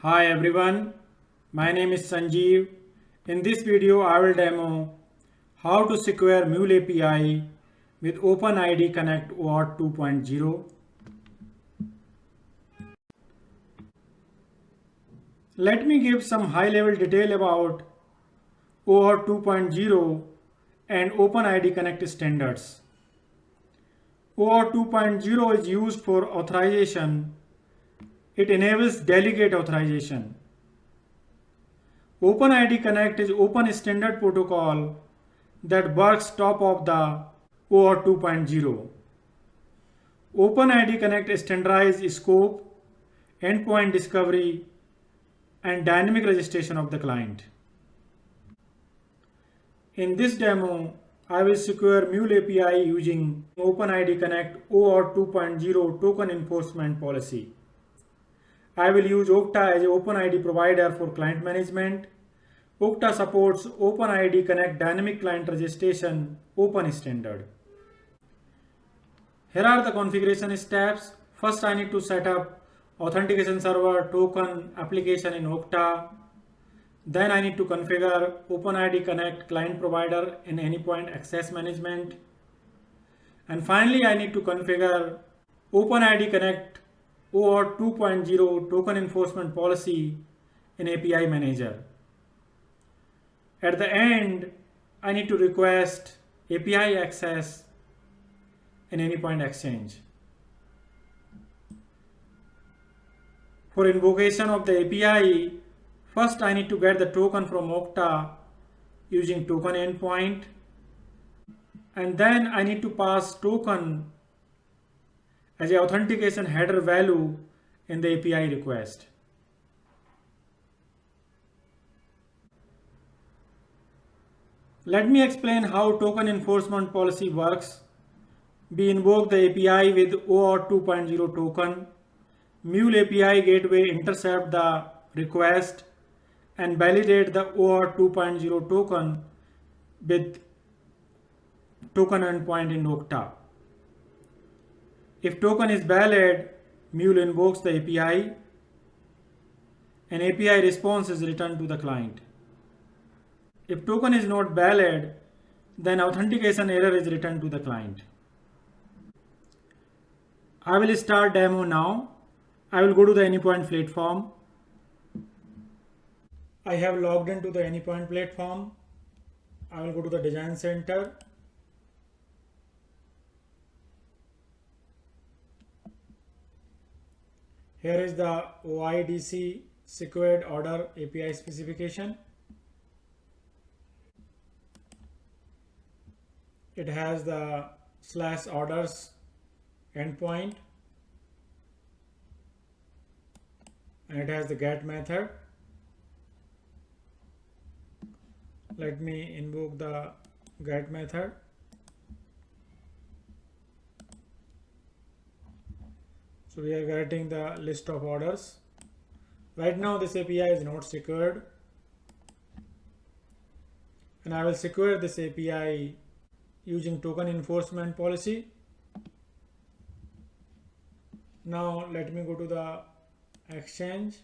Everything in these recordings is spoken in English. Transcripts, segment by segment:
Hi everyone, my name is Sanjeev. In this video, I will demo how to secure Mule API with OpenID Connect OAuth 2.0. Let me give some high-level detail about OAuth 2.0 and OpenID Connect standards. OAuth 2.0 is used for authorization. It enables delegate authorization. OpenID Connect is open standard protocol that works top of the OAuth 2.0. OpenID Connect standardizes scope, endpoint discovery, and dynamic registration of the client. In this demo, I will secure Mule API using OpenID Connect OAuth 2.0 token enforcement policy. I will use Okta as an OpenID provider for client management. Okta supports OpenID Connect Dynamic Client Registration Open Standard. Here are the configuration steps. First, I need to set up authentication server token application in Okta. Then I need to configure OpenID Connect Client Provider in Anypoint Access Management. And finally, I need to configure OpenID Connect OAuth 2.0 token enforcement policy in API Manager. At the end, I need to request API access in Anypoint Exchange. For invocation of the API, first I need to get the token from Okta using token endpoint, and then I need to pass token as an authentication header value in the API request. Let me explain how token enforcement policy works. We invoke the API with OAuth 2.0 token. Mule API gateway intercept the request and validate the OAuth 2.0 token with token endpoint in Okta. If token is valid, Mule invokes the API and API response is returned to the client. If token is not valid, then authentication error is returned to the client. I will start demo now. I will go to the Anypoint platform. I have logged into the Anypoint platform. I will go to the Design Center. Here is the OIDC secured order API specification. It has the /orders endpoint and it has the get method. Let me invoke the get method. So we are getting the list of orders. Right now this API is not secured, and I will secure this API using token enforcement policy. Now let me go to the exchange.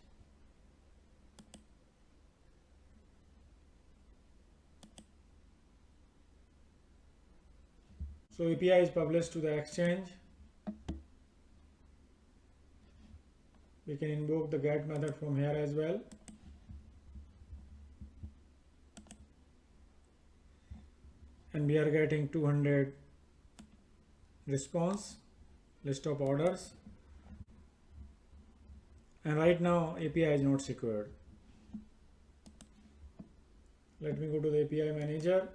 So API is published to the exchange. We can invoke the get method from here as well. And we are getting 200 response, list of orders. And right now API is not secured. Let me go to the API manager.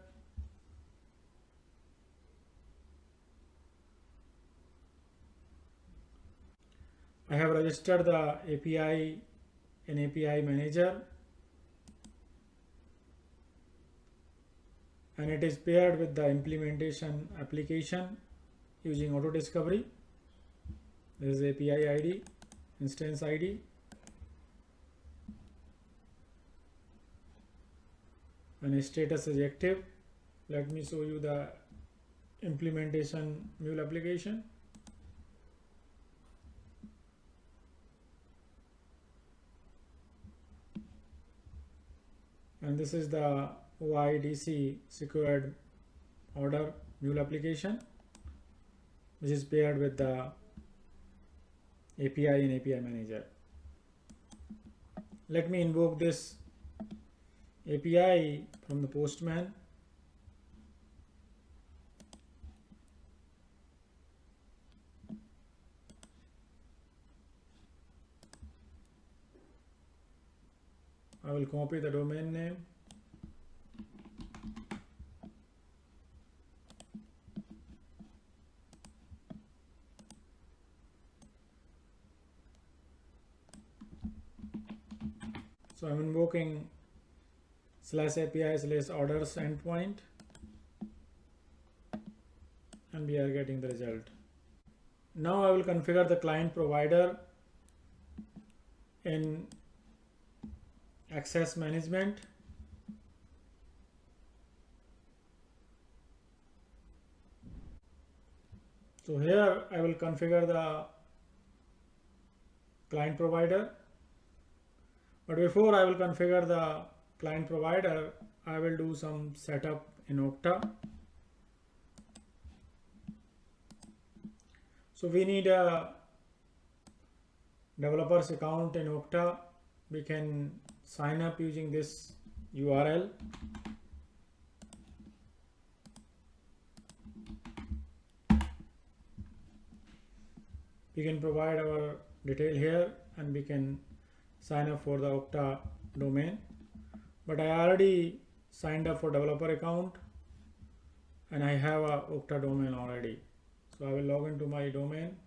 I have registered the API in API manager, and it is paired with the implementation application using auto discovery. This is API ID, instance ID, and status is active. Let me show you the implementation Mule application. and this is the OIDC secured order Mule application, which is paired with the API and API manager. Let me invoke this API from the Postman. I will copy the domain name. So I'm invoking /API/orders endpoint, and we are getting the result. Now I will configure the client provider in access management. So here I will configure the client provider, but before I will configure the client provider, I will do some setup in Okta. So we need a developer's account in Okta. We can sign up using this URL. We can provide our detail here and we can sign up for the Okta domain. But I already signed up for developer account and I have a Okta domain already. So I will log into my domain.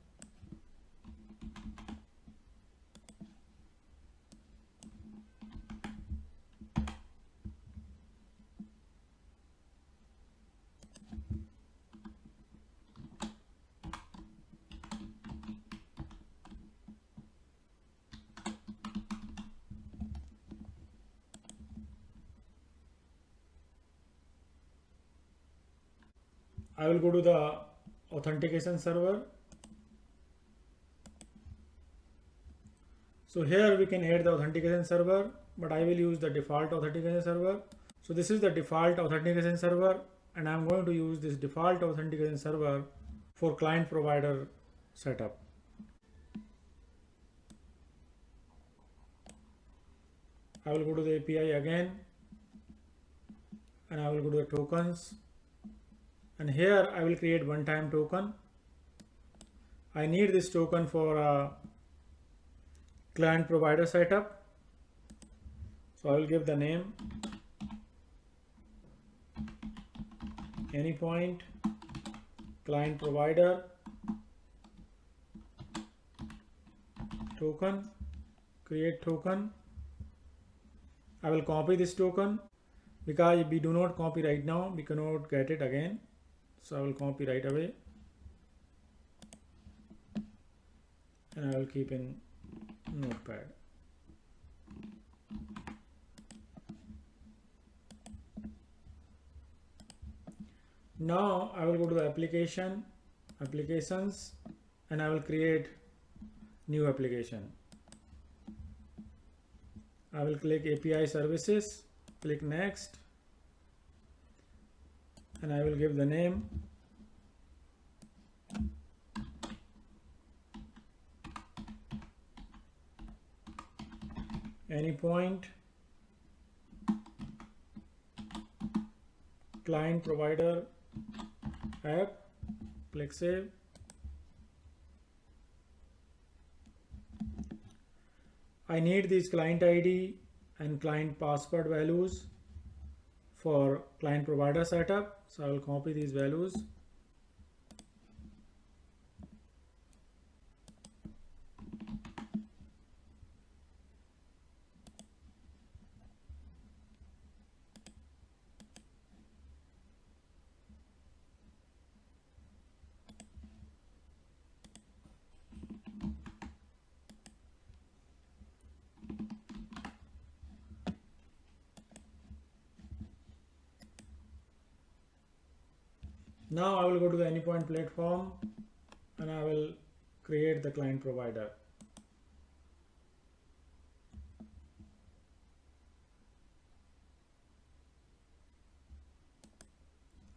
I will go to the authentication server. So here we can add the authentication server, but I will use the default authentication server. So this is the default authentication server, and I'm going to use this default authentication server for client provider setup. I will go to the API again, and I will go to the tokens. And here I will create one-time token. I need this token for a client provider setup. So I will give the name Anypoint client provider token, create token. I will copy this token because we do not copy right now, we cannot get it again. So I will copy right away and I will keep in Notepad. Now I will go to the applications, and I will create new application. I will click API services, click next, and I will give the name Anypoint client provider app, click save. I need these client ID and client password values for client provider setup, so I will copy these values. Now I will go to the Anypoint platform and I will create the client provider.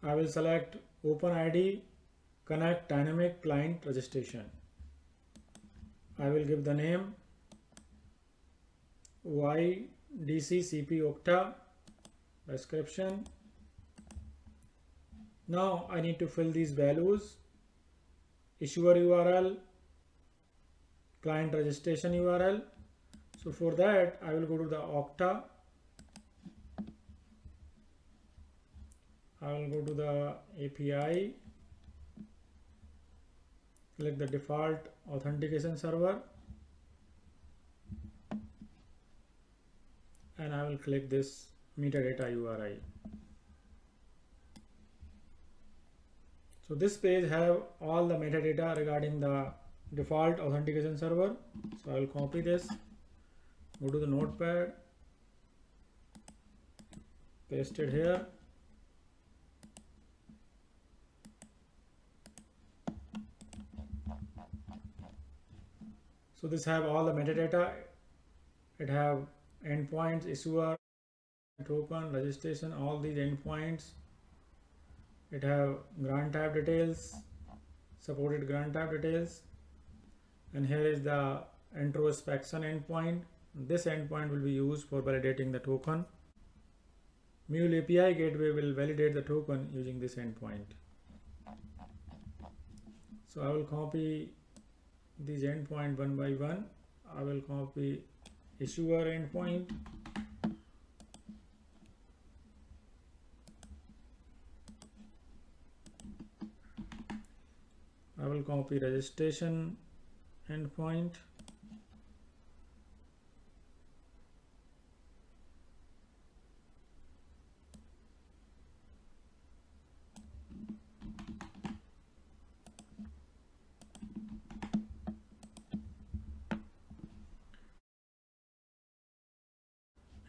I will select OpenID Connect Dynamic Client Registration. I will give the name OIDC Okta. Description. Now I need to fill these values: issuer URL, client registration URL. So for that I will go to the Okta. I will go to the API, select the default authentication server, and I will click this metadata URI. So this page have all the metadata regarding the default authentication server. So I will copy this, go to the notepad, paste it here. So this have all the metadata. It have endpoints, issuer, token, registration, all these endpoints. It have grant type details, supported grant type details, and here is the introspection endpoint. This endpoint will be used for validating the token. Mule API gateway will validate the token using this endpoint. So I will copy these endpoint one by one. I will copy issuer endpoint. I will copy registration endpoint.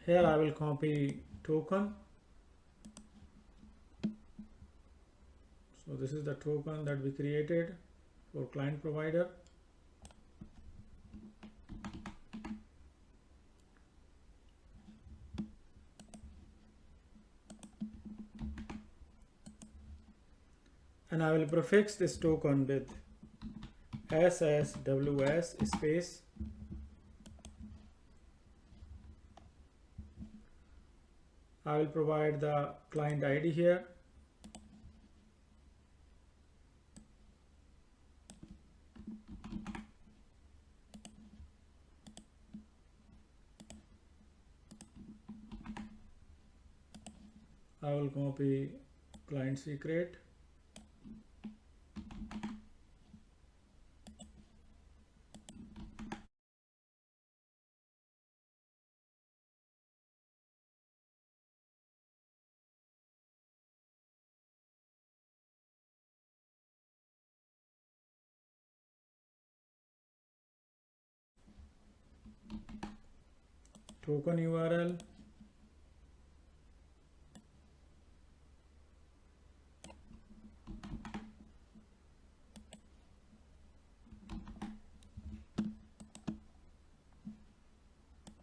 Here I will copy token. So this is the token that we created for client provider. And I will prefix this token with SSWS space I will provide the client ID here. I will copy client secret. Token URL.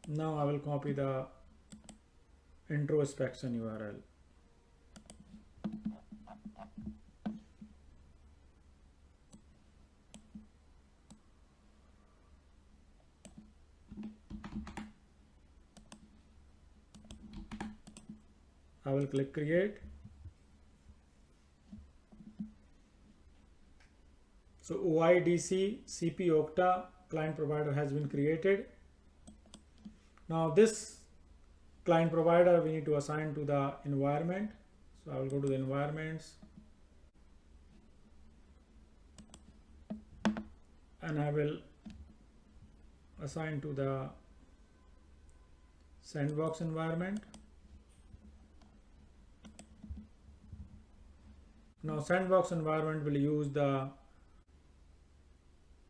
Now I will copy the introspection URL. I will click create. So OIDC Okta client provider has been created. Now this client provider we need to assign to the environment. So I will go to the environments and I will assign to the sandbox environment. Now sandbox environment will use the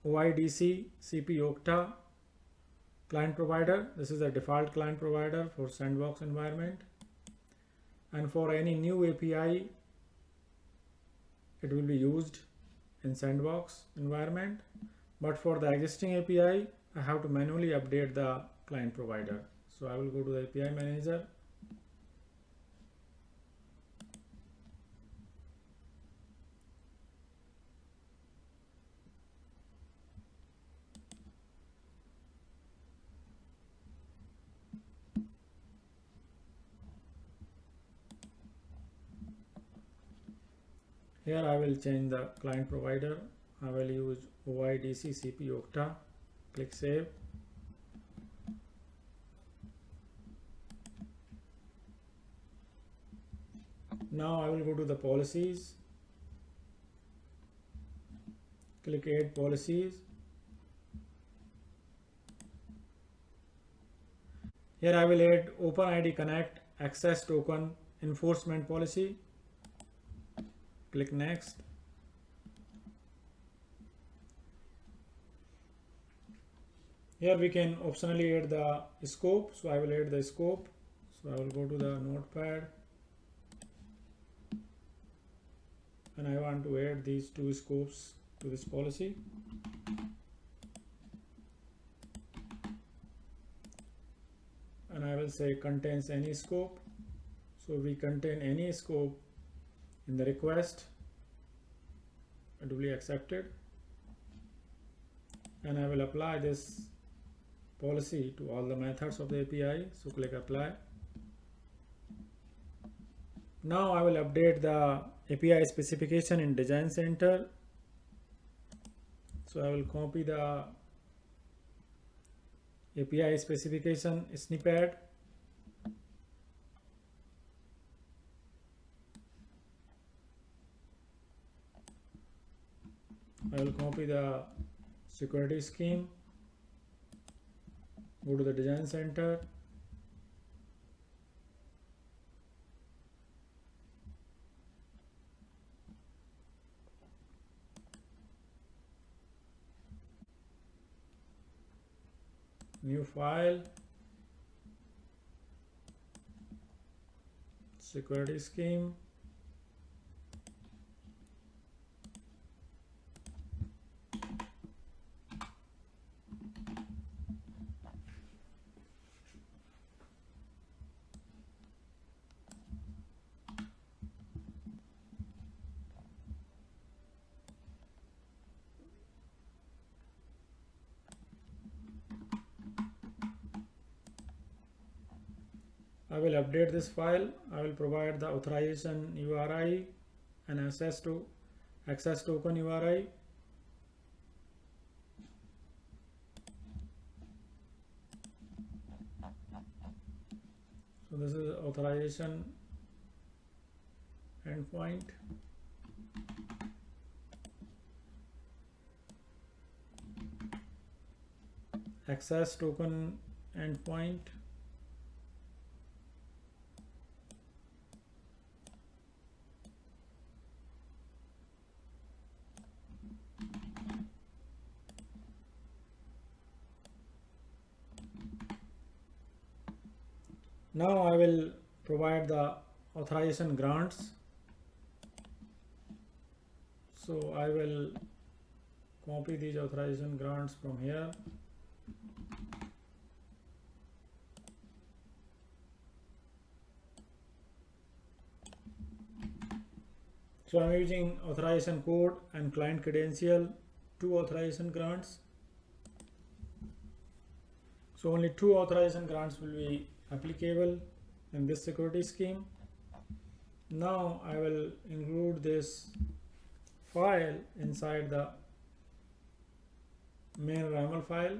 OIDC Okta client provider. This is the default client provider for sandbox environment, and for any new API it will be used in sandbox environment, but for the existing API I have to manually update the client provider. So I will go to the API manager. Here I will change the client provider. I will use OIDC CP Okta. Click save. Now I will go to the policies. Click add policies. Here I will add OpenID Connect access token enforcement policy. Click next. Here we can optionally add the scope. So I will add the scope. So I will go to the notepad and I want to add these two scopes to this policy. And I will say contains any scope. So we contain any scope in the request. Duly accepted. And I will apply this policy to all the methods of the API. So click apply. Now I will update the API specification in Design Center. So I will copy the API specification snippet. I will copy the security scheme. Go to the Design Center. New file, security scheme, I will update this file. I will provide the authorization URI and access token URI. So this is authorization endpoint. Access token endpoint. Now I will provide the authorization grants. So I will copy these authorization grants from here. So I'm using authorization code and client credential, 2 authorization grants. So only 2 authorization grants will be applicable in this security scheme. Now I will include this file inside the main YAML file.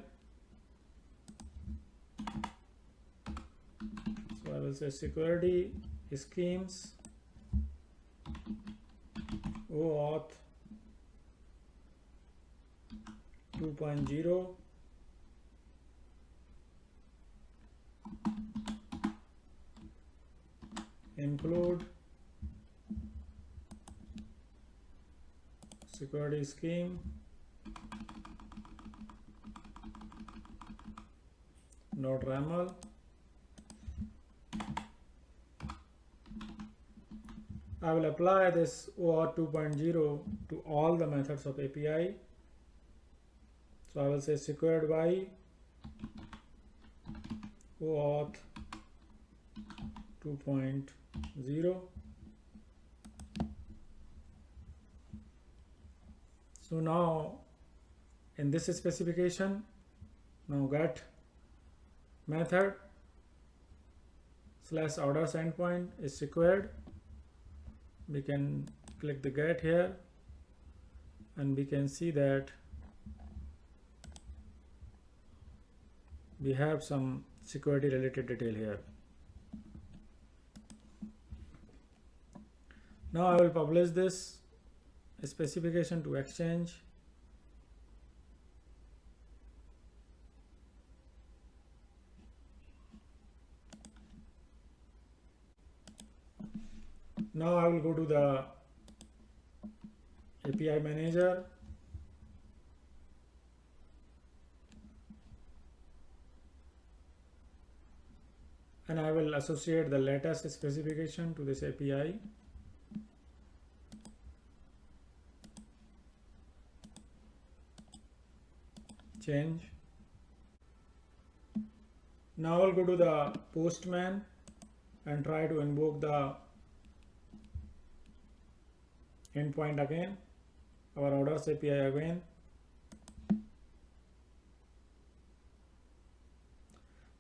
So I will say security schemes OAuth 2.0 include security scheme .raml. I will apply this OAuth 2.0 to all the methods of API. So I will say secured by OAuth 2.0. So now in this specification, now get method /orders endpoint is secured. We can click the get here, and we can see that we have some security related detail here. Now I will publish this specification to Exchange. Now I will go to the API manager, and I will associate the latest specification to this API. Change. Now I'll go to the Postman and try to invoke the endpoint again, our orders API again.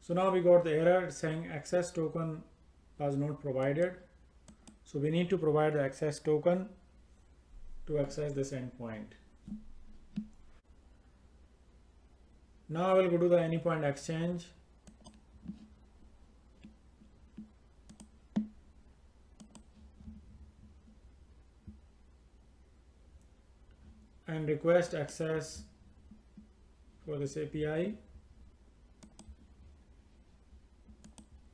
So now we got the error saying access token was not provided. So we need to provide the access token to access this endpoint. Now I will go to the Anypoint Exchange. And request access for this API.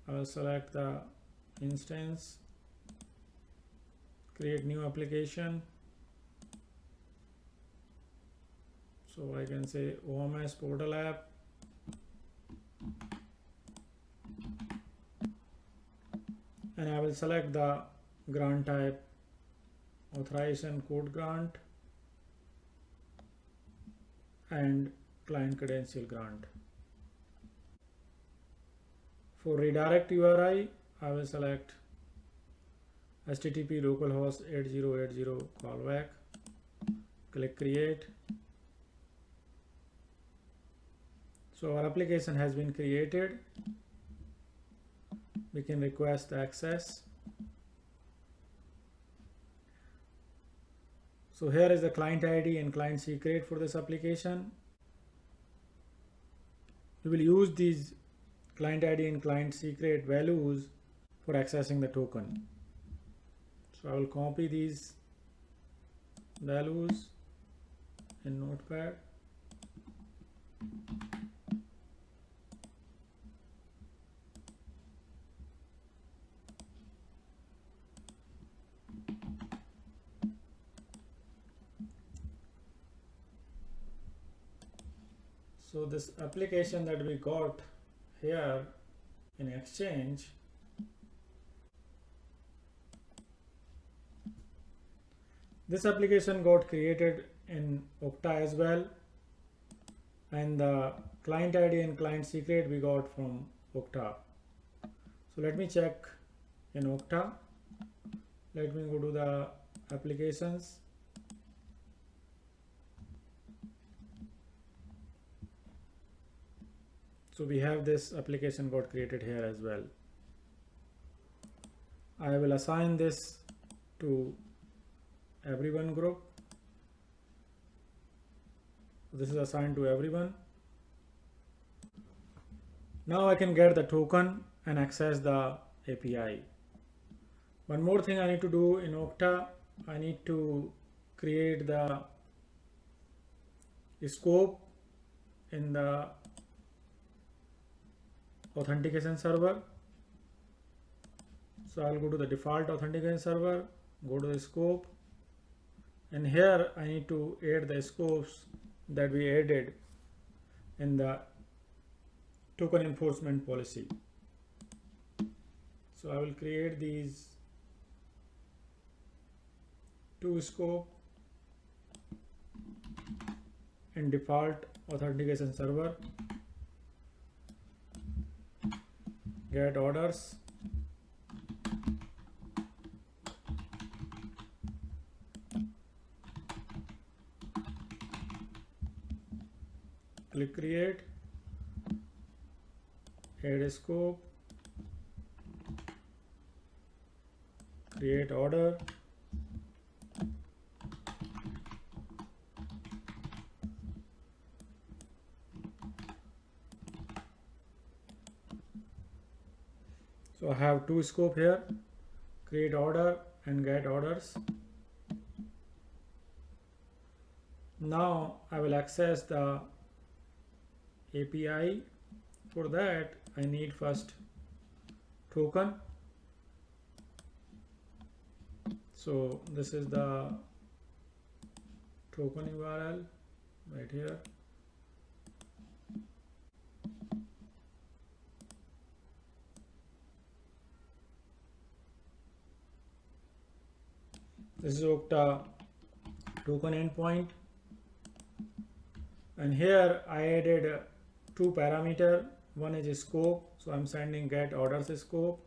I will select the instance, create new application. So I can say OMS portal app. And I will select the grant type, authorization code grant, and client credential grant. For redirect URI, I will select HTTP localhost 8080 callback, click create. So our application has been created. We can request access. So here is the client ID and client secret for this application. We will use these client ID and client secret values for accessing the token. So I will copy these values in Notepad. So this application that we got here in Exchange, this application got created in Okta as well, and the client ID and client secret we got from Okta. So let me check in Okta. Let me go to the applications. So we have this application got created here as well. I will assign this to everyone group. This is assigned to everyone. Now I can get the token and access the API. One more thing I need to do in Okta, I need to create the scope in the authentication server. So I'll go to the default authentication server, go to the scope, and here I need to add the scopes that we added in the token enforcement policy. So I will create these two scopes in default authentication server. Get orders, click create, add a scope, create order, So I have two scope here, create order and get orders. Now I will access the API. For that I need first token. So this is the token URL right here. This is Okta token endpoint, and here I added two parameter. One is a scope, so I'm sending get orders scope,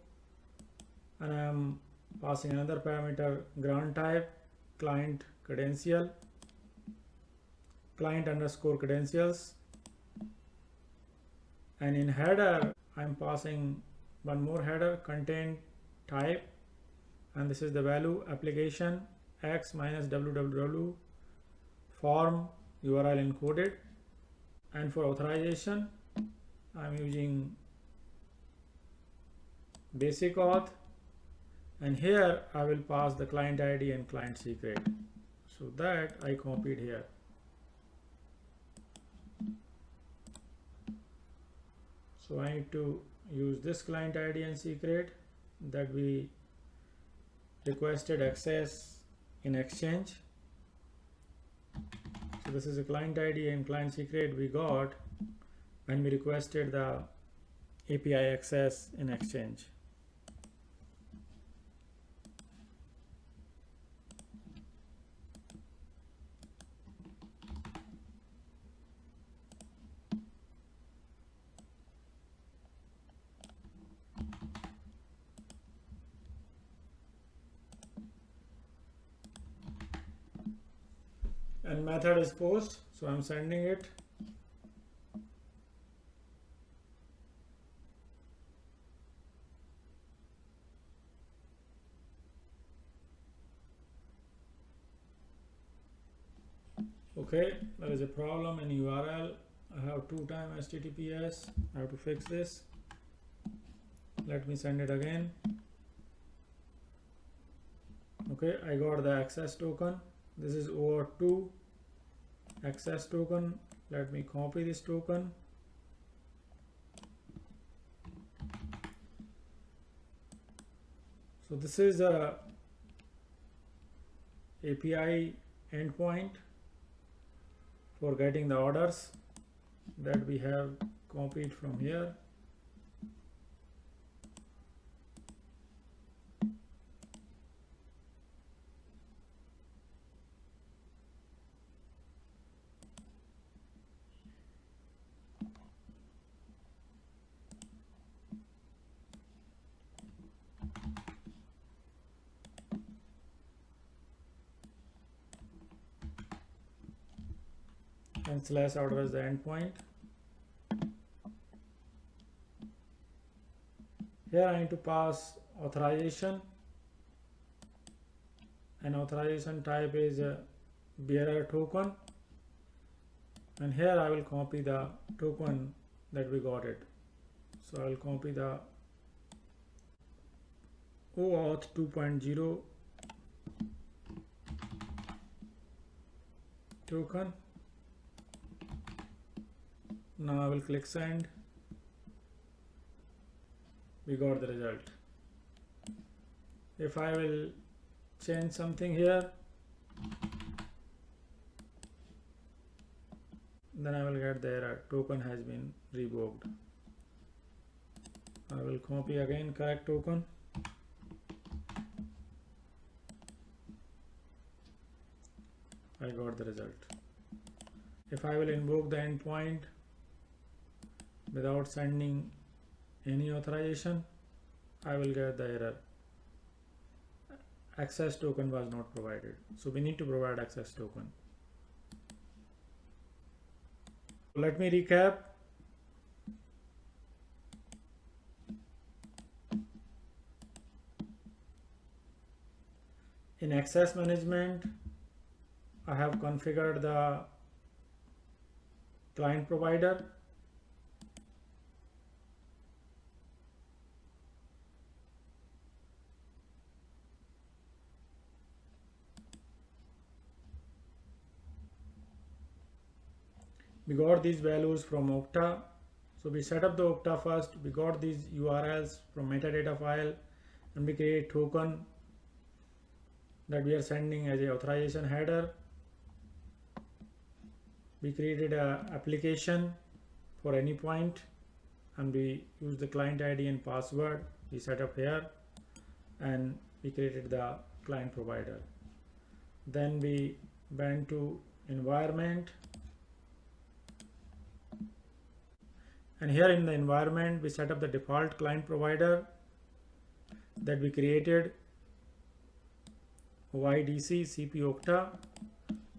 and I'm passing another parameter grant type client credential, client underscore credentials, and in header I'm passing one more header content type, and this is the value application x minus www form URL encoded. And for authorization I'm using basic auth, and here I will pass the client ID and client secret, so that I copied here. So I need to use this client ID and secret that we requested access in exchange. So this is a client ID and client secret we got when we requested the API access in exchange. And method is post, so I'm sending it. Okay, there is a problem in URL. I have 2 times HTTPS. I have to fix this. Let me send it again. Okay, I got the access token. This is OAuth 2 access token. Let me copy this token. So this is a API endpoint for getting the orders that we have copied from here. And slash order is the endpoint. Here I need to pass authorization, and authorization type is a bearer token, and here I will copy the token that we got it. So I will copy the OAuth 2.0 token. Now I will click send. We got the result. If I will change something here, then I will get the error, token has been revoked. I will copy again correct token. I got the result. If I will invoke the endpoint without sending any authorization, I will get the error. Access token was not provided. So we need to provide access token. Let me recap. In access management, I have configured the client provider. We got these values from Okta. So we set up the Okta first. We got these URLs from metadata file, and we create token that we are sending as a authorization header. We created a application for Anypoint, and we use the client ID and password we set up here, and we created the client provider. Then we went to environment, and here in the environment we set up the default client provider that we created, OIDC Okta,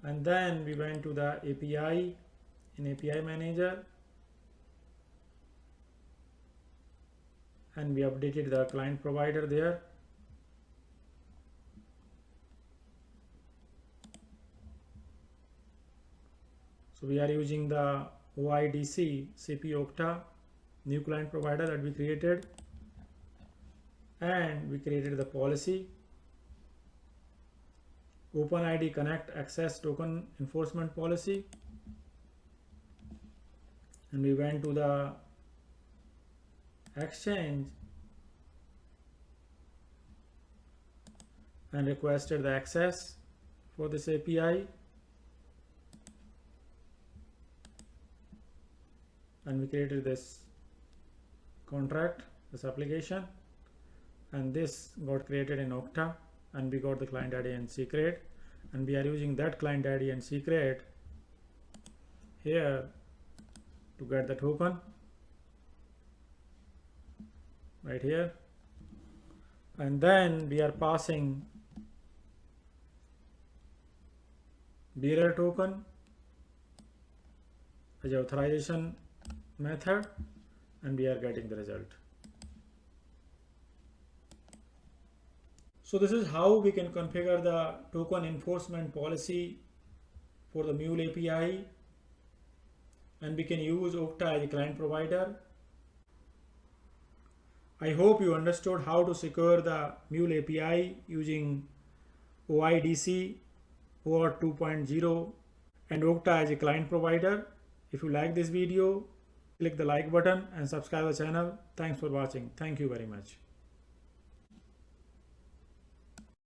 and then we went to the API in API manager, and we updated the client provider there. So we are using the OIDC Okta new client provider that we created, and we created the policy OpenID Connect Access Token Enforcement Policy, and we went to the exchange and requested the access for this API, and we created this contract, this application, and this got created in Okta, and we got the client ID and secret, and we are using that client ID and secret here to get the token right here, and then we are passing bearer token as authorization method, and we are getting the result. So this is how we can configure the token enforcement policy for the Mule API, and we can use Okta as a client provider. I hope you understood how to secure the Mule API using OIDC OAuth 2.0 and Okta as a client provider. If you like this video, click the like button and subscribe the channel. Thanks for watching. Thank you very much.